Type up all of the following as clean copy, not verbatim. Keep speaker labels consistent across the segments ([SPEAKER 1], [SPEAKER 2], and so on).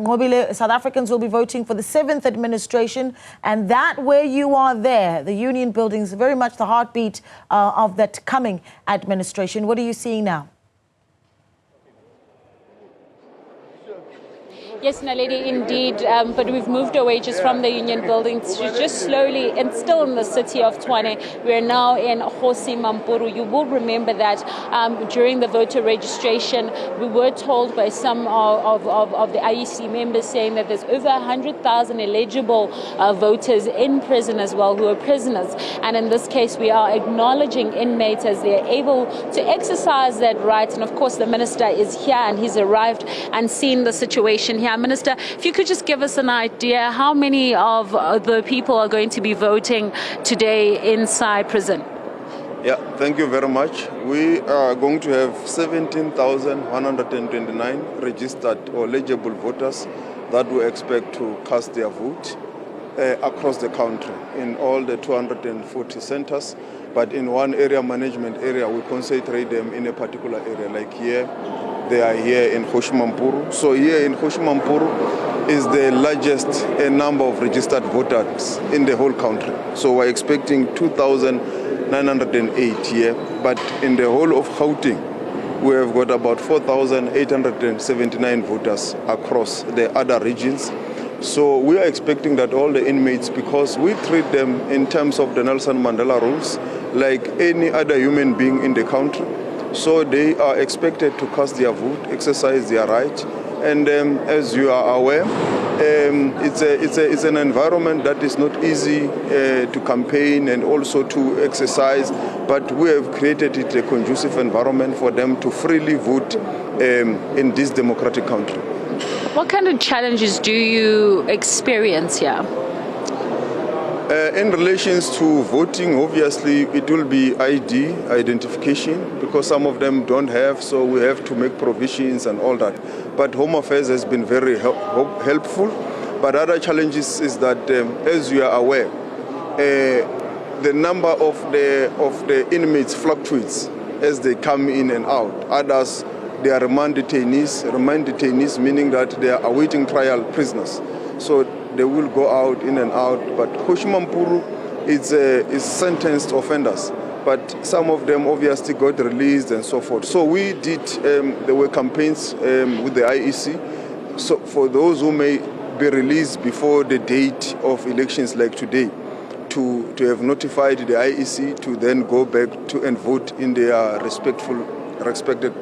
[SPEAKER 1] Nqobile, South Africans will be voting for the 7th administration, and that where you are there, the Union Building, is very much the heartbeat of that coming administration. What are you seeing now?
[SPEAKER 2] Yes, Naledi, indeed, but we've moved away just from the Union Building to just slowly, and still in the city of Tshwane. We're now in Kgosi Mampuru. You will remember that during the voter registration, we were told by some of the IEC members saying that there's over 100,000 eligible voters in prison as well, who are prisoners. And in this case, we are acknowledging inmates as they're able to exercise that right. And of course, the minister is here and he's arrived and seen the situation here. Minister, if you could just give us an idea, how many of the people are going to be voting today inside prison?
[SPEAKER 3] Yeah, thank you very much. We are going to have 17,129 registered or eligible voters that we expect to cast their vote across the country in all the 240 centers. But in one area, management area, we concentrate them in a particular area, like here. They are here in Kgosi Mampuru. So here in Kgosi Mampuru is the largest number of registered voters in the whole country. So we're expecting 2,908 here. But in the whole of Gauteng, we have got about 4,879 voters across the other regions. So we are expecting that all the inmates, because we treat them in terms of the Nelson Mandela rules, like any other human being in the country. So they are expected to cast their vote, exercise their right. And as you are aware, it's an environment that is not easy to campaign and also to exercise, but we have created it a conducive environment for them to freely vote in this democratic country.
[SPEAKER 2] What kind of challenges do you experience here?
[SPEAKER 3] In relation to voting, obviously it will be ID, identification, because some of them don't have, so we have to make provisions and all that. But Home Affairs has been very helpful. But other challenges is that, as you are aware, the number of the inmates fluctuates as they come in and out. Others, they are remand detainees meaning that they are awaiting trial prisoners. So they will go out, in and out. But Kgosi Mampuru is sentenced offenders. But some of them obviously got released and so forth. So we did, there were campaigns with the IEC. So for those who may be released before the date of elections like today, to have notified the IEC to then go back to and vote in their respected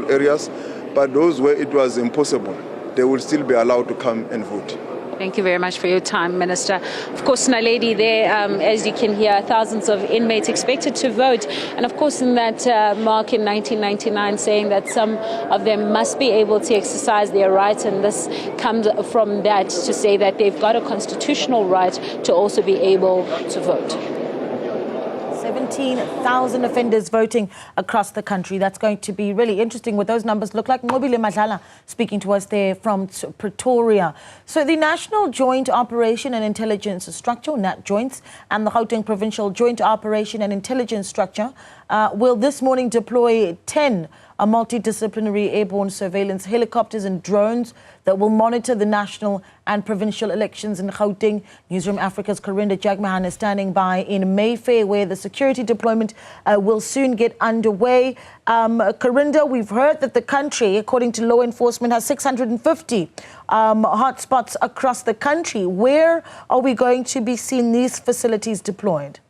[SPEAKER 3] areas. But those where it was impossible, they will still be allowed to come and vote.
[SPEAKER 2] Thank you very much for your time, Minister. Of course, Naledi, there, as you can hear, thousands of inmates expected to vote. And of course, in that mark in 1999 saying that some of them must be able to exercise their rights. And this comes from that to say that they've got a constitutional right to also be able to vote.
[SPEAKER 1] 17,000 offenders voting across the country. That's going to be really interesting what those numbers look like. Nqobile Madlala speaking to us there from Pretoria. So the National Joint Operation and Intelligence Structure, NATJOINTS, and the Gauteng Provincial Joint Operation and Intelligence Structure will this morning deploy 10 multi-disciplinary airborne surveillance helicopters and drones that will monitor the national and provincial elections in Gauteng. Newzroom Africa's Karinda Jagmohan is standing by in Mayfair, where the security deployment will soon get underway. Karinda, we've heard that the country, according to law enforcement, has 650 hotspots across the country. Where are we going to be seeing these facilities deployed?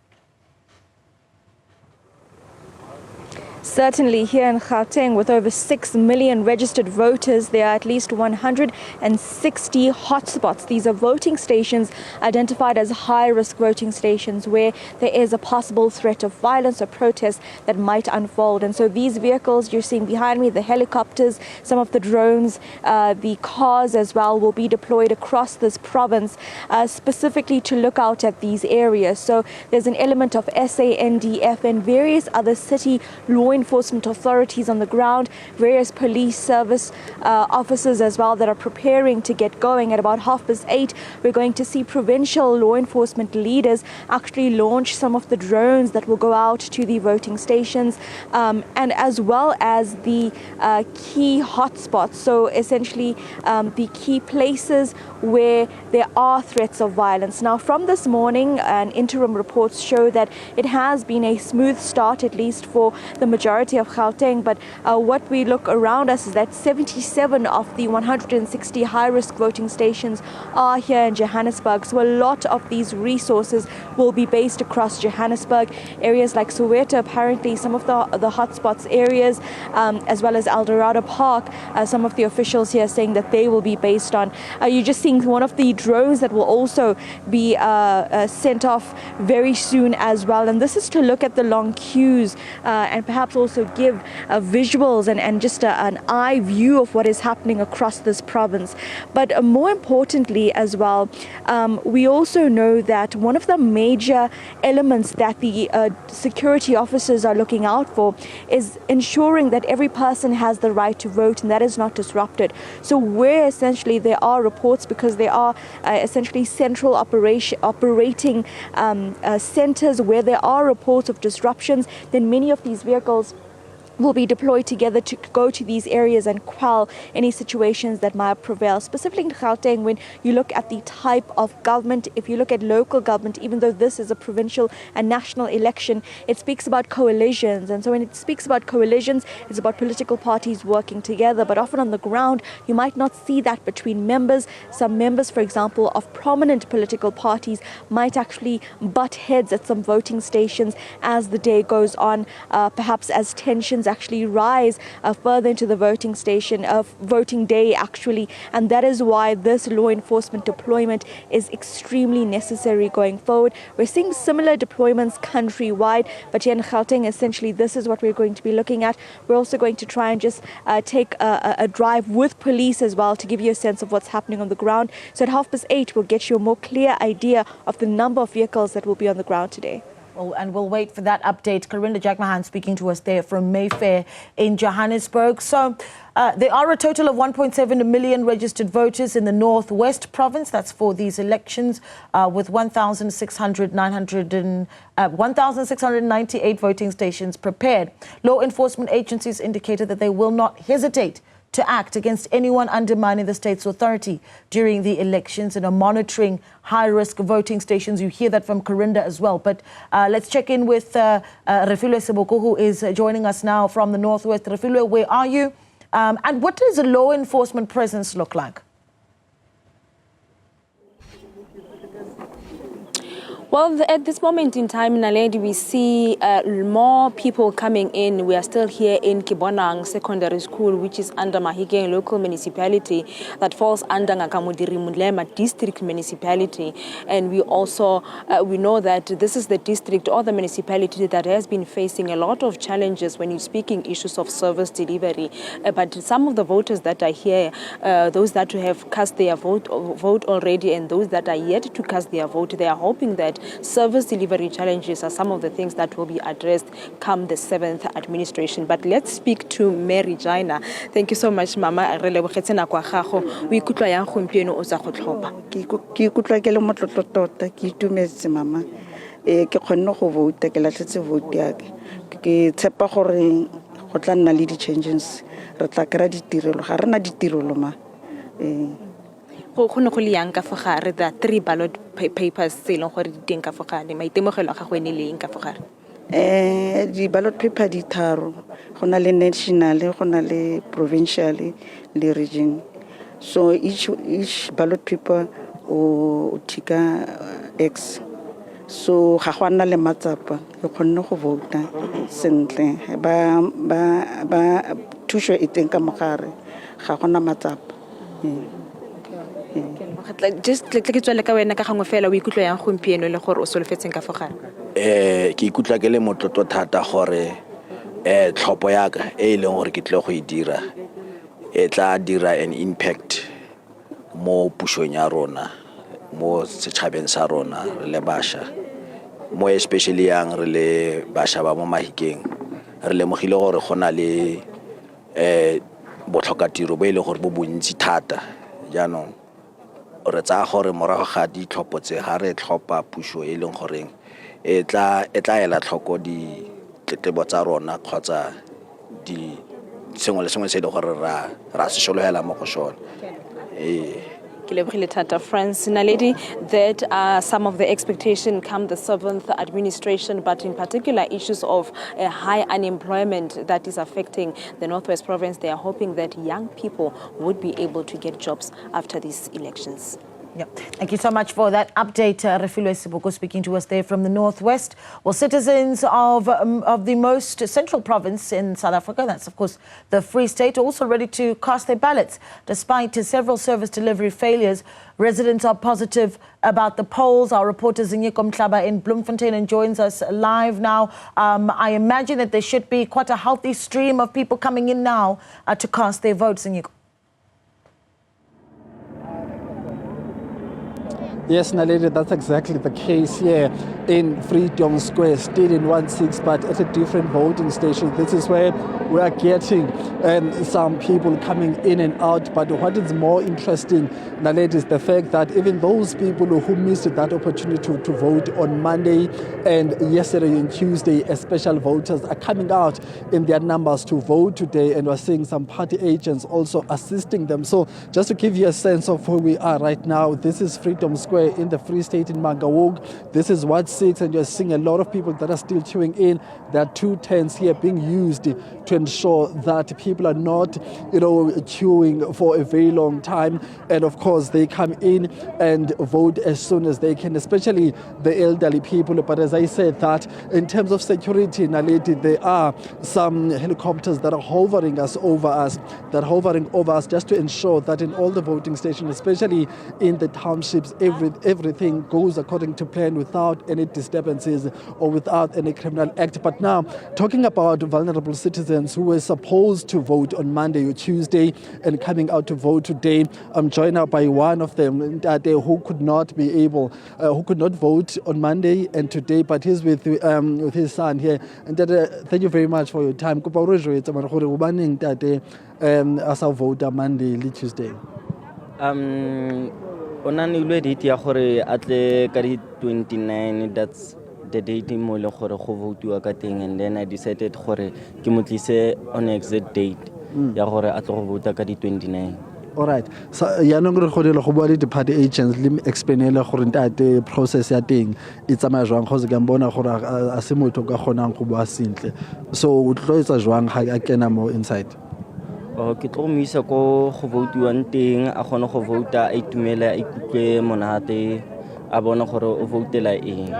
[SPEAKER 4] Certainly here in Gauteng, with over 6 million registered voters, there are at least 160 hotspots. These are voting stations identified as high-risk voting stations where there is a possible threat of violence or protest that might unfold. And so these vehicles you're seeing behind me, the helicopters, some of the drones, the cars as well, will be deployed across this province specifically to look out at these areas. So there's an element of SANDF and various other city law enforcement authorities on the ground, various police service officers as well that are preparing to get going. At about 8:30, we're going to see provincial law enforcement leaders actually launch some of the drones that will go out to the voting stations, and as well as the key hotspots. So essentially the key places where there are threats of violence. Now, from this morning, interim reports show that it has been a smooth start, at least for the majority of Gauteng, but what we look around us is that 77 of the 160 high-risk voting stations are here in Johannesburg. So a lot of these resources will be based across Johannesburg. Areas like Soweto, apparently some of the hotspots areas, as well as Eldorado Park, some of the officials here saying that they will be based on. You're just seeing one of the drones that will also be sent off very soon as well. And this is to look at the long queues and perhaps also give visuals and just an eye view of what is happening across this province. But more importantly as well, we also know that one of the major elements that the security officers are looking out for is ensuring that every person has the right to vote and that is not disrupted. So where essentially there are reports, because there are essentially central operating centers where there are reports of disruptions, then many of these vehicles will be deployed together to go to these areas and quell any situations that might prevail. Specifically in Gauteng, when you look at the type of government, if you look at local government, even though this is a provincial and national election, it speaks about coalitions. And so when it speaks about coalitions, it's about political parties working together. But often on the ground, you might not see that between members. Some members, for example, of prominent political parties might actually butt heads at some voting stations as the day goes on, perhaps as tensions actually rise further into the voting station, voting day actually, and that is why this law enforcement deployment is extremely necessary going forward. We're seeing similar deployments countrywide, but here in Gauteng, essentially this is what we're going to be looking at. We're also going to try and just take a drive with police as well to give you a sense of what's happening on the ground. So at 8:30, we'll get you a more clear idea of the number of vehicles that will be on the ground today.
[SPEAKER 1] Well, and we'll wait for that update. Karinda Jagmohan speaking to us there from Mayfair in Johannesburg. So there are a total of 1.7 million registered voters in the Northwest Province. That's for these elections, with 1,698 voting stations prepared. Law enforcement agencies indicated that they will not hesitate to act against anyone undermining the state's authority during the elections and are monitoring high-risk voting stations. You hear that from Karinda as well. But let's check in with Refiloe Seboko, who is joining us now from the Northwest. Refiloe, where are you? And what does the law enforcement presence look like?
[SPEAKER 5] Well, at this moment in time, Naledi, we see more people coming in. We are still here in Kebonang Secondary School, which is under Mahikeng local municipality that falls under Nqobile district municipality. And we also, we know that this is the district or the municipality that has been facing a lot of challenges when you're speaking issues of service delivery. But some of the voters that are here, those that have cast their vote already and those that are yet to cast their vote, they are hoping that service delivery challenges are some of the things that will be addressed come the 7th administration. But let's speak to Mary Jaina. Thank you so much, Mama. Re lebogetse nako ya gago. O ikutlwa yang gompieno o tsa go tlhopha?
[SPEAKER 6] Ke ikutlwa ke le motlotlo tota, ke itumetse mama. Ke kgonne go vote, ke latlhetse vote ya ke tshepa gore go tla nna le di changes. Re tla kry ditirelo, ga rena ditirelo ma.
[SPEAKER 5] Go ne go le yang ka fo gare the 3 ballot papers tse leng gore di teng ka fo gare maitemogelo a gago ene le eng ka fo gare?
[SPEAKER 6] Di ballot paper di tharo, go na le national, go na le provincial le region. So each ballot paper o tika X. So ga go nna le matsapa ke kgonne go vota sentle ba thuso e teng ka mogare ga gona matsapa.
[SPEAKER 5] Just ke tswela ka wena ka gangwe fela o ikutlwa yang gompieno le gore o solofetseng ka fo gare?
[SPEAKER 7] Ke ikutlwa ke le motlotlo thata gore tlhopho ya ka e leng gore ke tle go e dira e tla dira an impact mo pushong ya rona, mo setšhabeng sa rona re le basha, mo especially yang re le basha ba mo Mahikeng re lemogile gore gona le botlhokatiro bo ile gore bo bontsi thata jaanong re tsaya gore morago ga ditlhopho tse ga re tlhopha puso e leng goreng e tla ela tlhoko di tletlebo tsa rona kgotsa di sengwe le sengwe se le gore ra se sologela mo go sone
[SPEAKER 5] Friends, Naledi, that are some of the expectation come the 7th administration, but in particular issues of high unemployment that is affecting the Northwest Province. They are hoping that young people would be able to get jobs after these elections.
[SPEAKER 1] Yeah. Thank you so much for that update. Refiloe Seboko speaking to us there from the Northwest. Well, citizens of the most central province in South Africa, that's of course the Free State, also ready to cast their ballots. Despite several service delivery failures, residents are positive about the polls. Our reporter Nqobile Madlala in Bloemfontein joins us live now. I imagine that there should be quite a healthy stream of people coming in now to cast their votes. Nqobile.
[SPEAKER 8] Yes, Naledi, that's exactly the case here in Freedom Square, still in 16, but at a different voting station. This is where we are getting some people coming in and out. But what is more interesting, Naledi, is the fact that even those people who missed that opportunity to vote on Monday and yesterday and Tuesday, as special voters are coming out in their numbers to vote today, and we're seeing some party agents also assisting them. So just to give you a sense of where we are right now, this is Freedom Square in the Free State in Mangaung. This is what sits, and you're seeing a lot of people that are still queuing in. There are 2 tents here being used to ensure that people are not, queuing for a very long time. And of course, they come in and vote as soon as they can, especially the elderly people. But as I said, that in terms of security, Naledi, there are some helicopters that are hovering over us just to ensure that in all the voting stations, especially in the townships, everything goes according to plan without any disturbances or without any criminal act. But now, talking about vulnerable citizens who were supposed to vote on Monday or Tuesday and coming out to vote today, I'm joined now by one of them who could not vote on Monday and today, but he's with his son here. And thank you very much for your time. As I vote on Monday and Tuesday.
[SPEAKER 9] Onanilwe date ya gore atle ka di 29, that's the date mo le gore go votiwa ka teng, and then I decided gore ke motlise on exact date ya gore atle go vota ka di 29.
[SPEAKER 8] All right. So yanong re khodile go bua le di party agents le explainele gore ntate process ya teng e tsamaya jwang go se ka mbona gore a se motho ka gonang go bua sentle. So o tloetsa jwang ga a kena mo inside?
[SPEAKER 9] Ke tlo mo isa go votiwang teng a gone go vota a itumela a ikutlwe monate a bona gore o votela eng.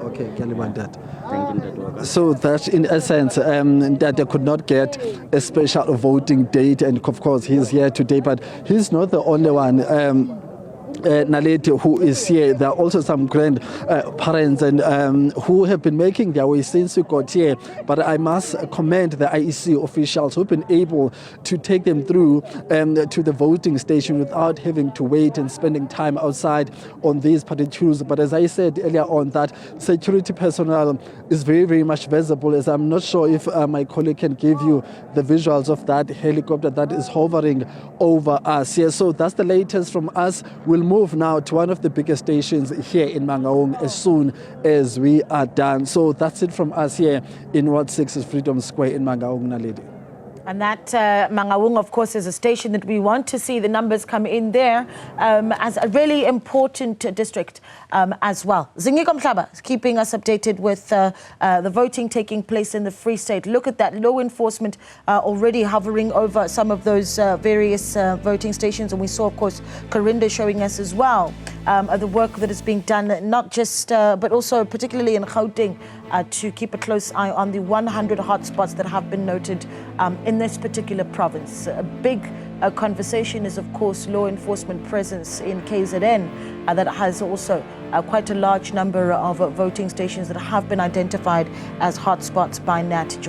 [SPEAKER 8] Okay, ke le bantat.
[SPEAKER 9] Thank you.
[SPEAKER 8] So that in essence that they could not get a special voting date, and of course he's here today, but he's not the only one. Naledi, who is here. There are also some grandparents and who have been making their way since we got here. But I must commend the IEC officials who've been able to take them through to the voting station without having to wait and spending time outside on these party queues. But as I said earlier on, that security personnel is very, very much visible. As I'm not sure if my colleague can give you the visuals of that helicopter that is hovering over us here. So that's the latest from us. We'll move now to one of the biggest stations here in Mangaung as soon as we are done. So that's it from us here in Ward 6 Freedom Square in Mangaung, Naledi.
[SPEAKER 1] And that Mangaung, of course, is a station that we want to see the numbers come in there as a really important district as well. Nqobile Madlala is keeping us updated with the voting taking place in the Free State. Look at that, law enforcement already hovering over some of those various voting stations. And we saw, of course, Karinda showing us as well the work that is being done, not just, but also particularly in Gauteng, to keep a close eye on the 100 hotspots that have been noted in this particular province. A big conversation is, of course, law enforcement presence in KZN that has also quite a large number of voting stations that have been identified as hotspots by NATJOINTS.